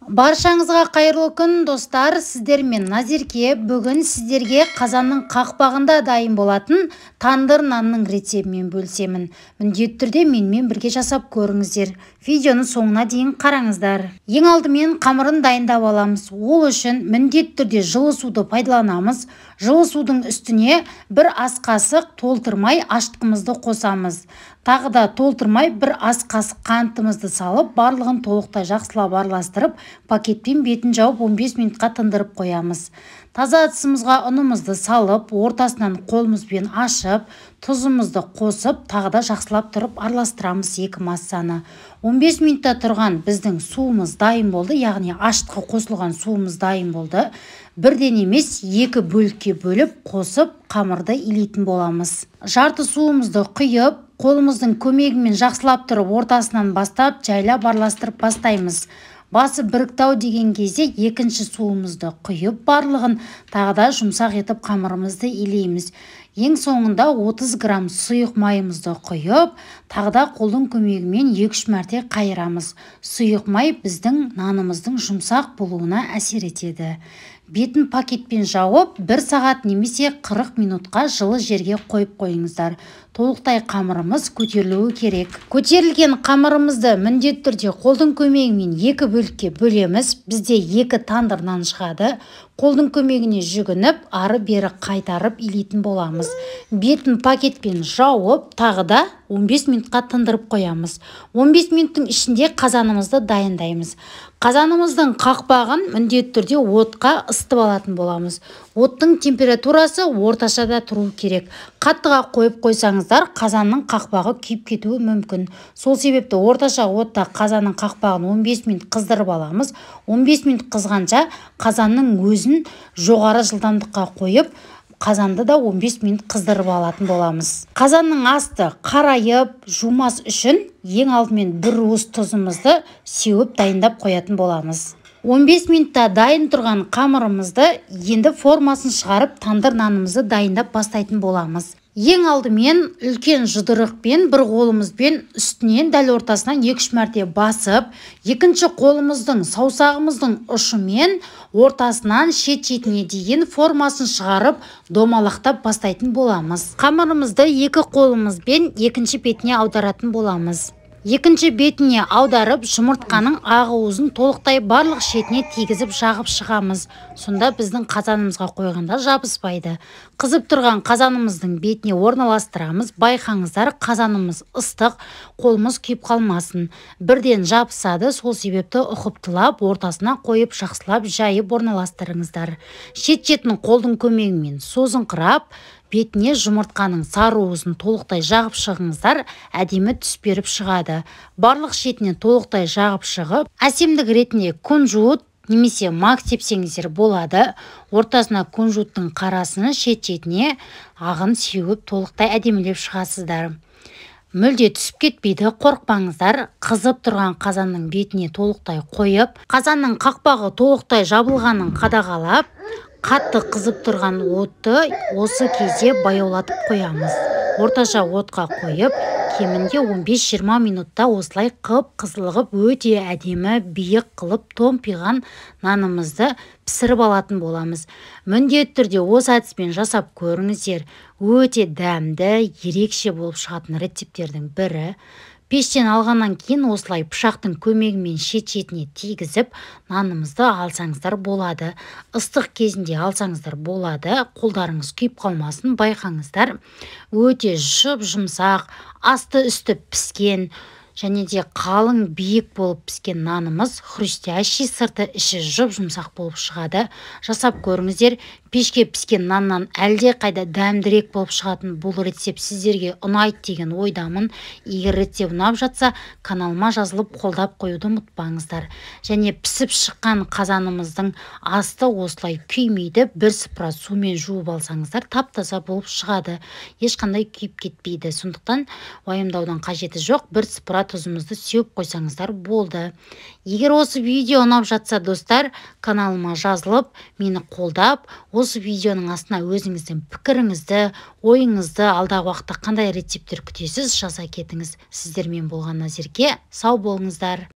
Баршаңызға қайырлы күн достар, сіздер мен Назерке бүгін сіздерге қазанның қақпағында дайын болатын тандыр нанның рецептімен бөлісемін. Міндетті түрде менімен бірге жасап көріңіздер. Видеоны соңына дейін қараңыздар. Ең алдымен қамырын дайындап аламыз. Ол үшін міндетті түрде жылы суды пайдаланамыз. Жылы судың үстіне бір ас қасық толтырмай аштығымызды қосамыз. Тағы да толтырмай бір ас қасық қантымызды салып, барлығын толықтай жақсылап араластырып, пакетпен бетін жауып 15 минутқа тындырып қоямыз. Таза ыдысымызға ұнымызды салып, ортасынан қолымызбен ашып, тұзымызды қосып, тағы да жақсылап тұрып араластырамыз екі массаны. 15 минутта тұрған біздің суымыз дайын болды, яғни аштыққа қосылған суымыз дайын болды. Бірден емес, екі бөлікке бөліп, қосып, қамырды илейтін боламыз. Жарты суымызды құйып, қолымыздың көмегімен жақсылап тұрып, ортасынан бастап, жайлап араластырып бастаймыз. Басы біріктау деген кезде екінші суымызды құйып, барлығын тағы да жұмсақ етіп қамырымызды илейміз. Ең соңында 30 грамм сұйық майымызды құйып, тағы да қолдың көмегімен 2-3 мәрте қайырамыз. Сұйық май біздің нанымыздың жұмсақ болуына әсер етеді. Бетін пакетпен жауып, 1 сағат немесе 40 минутқа жылы жерге қойып қойыңыздар. Толықтай қамырымыз көтерілуі керек. Көтерілген қамырымызды міндетті түрде қолдың көмегімен 2 бөлікке бөлеміз. Бізде 2 тандыр нан шығады. Қолдың көмегіне жүгініп, ары-бері қайтарып илейтін боламыз. Бетін пакетпен жауып, тағы да 15 минутқа тындырып қоямыз. 15 минуттың ішінде қазанымызды дайындаймыз. Қазанымыздың қақпағын міндетті түрде отқа ысытып алатын боламыз. Оттың температурасы орташада тұру керек. Қаттыға қойып қойсаңыздар, қазанның қақпағы күйіп кетуі мүмкін. Сол себепті орташа отта қазанның қақпағын 15 минут қыздырып аламыз. 15 минут қызғанша қазанның өзін жоғары жылдамдыққа қойып, қазанды да 15 минут қыздырып алатын боламыз. Қазанның асты қарайып, жумас үшін ең алдымен бір уыс тұзымызды сеуіп дайындап қоятын боламыз. 15 минутта дайын тұрған қамырымызды енді формасын шығарып, тандыр нанымызды дайындап бастайтын боламыз. Ең алдымен үлкен жұдырықпен бір қолымызбен үстінен дәл ортасынан 2-3 мәрте басып, екінші қолымыздың саусағымыздың ұшымен ортасынан шет-шетіне дейін формасын шығарып, домалақтап бастайтын боламыз. Қамырымызды екі қолымызбен екінші бетіне аударатын боламыз. Екінші бетіне аударып, жұмыртқаның ағуызын толықтай барлық шетіне тигізіп жағып шығамыз. Сонда біздің қазанымызға қойғанда жабыспайды. Қызып тұрған қазанымыздың бетіне орналастырамыз. Байқаңыздар, қазанымыз ыстық, қолымыз күйіп қалмасын. Бірден жабысады, сол себепті ұқыптылап, ортасына қойып, жақсылап жайып орналастырыңыздар. Шет-шетін қолдың көмегімен созыңқырап, бетіне жұмыртқаның сарыуызын толықтай жағып шығыңыздар, әдемі түс беріп шығады. Барлық шетіне толықтай жағып шығып, әсемдік ретінде кунжут немесе мак сепсеңіздер болады. Ортасына кунжуттың қарасыны шет-шетіне ағын сеуіп толықтай әдемілеп шығасыздар. Мүлде түсіп кетпейді, қорықпаңыздар. Қызып тұрған қазанның бетіне толықтай қойып, қазанның қақпағы толықтай жабылғанын қадағалап, қатты қызып тұрған отты осы кезде баяулатып қоямыз. Орташа отқа қойып, кемінде 15-20 минутта осылай қып-қызылығып өте әдемі биік қылып томпиған нанымызды пісіріп алатын боламыз. Міндетті түрде осы әдіспен жасап көріңіздер. Өте дәмді, ерекше болып шығатын рецептердің бірі. Пештен алғаннан кейін осылай пышақтың көмегімен шет-шетіне тигізіп, нанымызды алсаңыздар болады. Ыстық кезінде алсаңыздар болады. Қолдарыңыз күйіп қалмасын, байқаңыздар. Өте жұмсақ, асты үсті піскен, және де қалың биік болып піскен нанымыз хрустящий, сырты іші жұмсақ болып шығады. Жасап көріңіздер. Пешке піскен наннан әлде қайда дәмдірек болып шығатын бұл рецепт сіздерге ұнайды деген ойдамын. Егер рецепт ұнап жатса, каналыма жазылып қолдап қоюды ұмытпаңыздар. Және пісіп шыққан қазанымыздың асты осылай күймейді. Бірсыпыра сумен жуып алсаңыздар, тап-таза болып шығады. Ешқандай күйіп кетпейді. Сондықтан уайымдаудың қажеті жоқ. Бірсыпыра тұзымызды сеуіп қойсаңыздар болды. Егер осы видео ұнап жатса достар, каналыма жазылып, мені қолдап, осы видеоның астына өзіңіздің пікіріңізді, ойыңызды, алдағы уақытта қандай рецептер күтесіз жаза кетіңіз. Сіздермен болған Назерке, сау болыңыздар.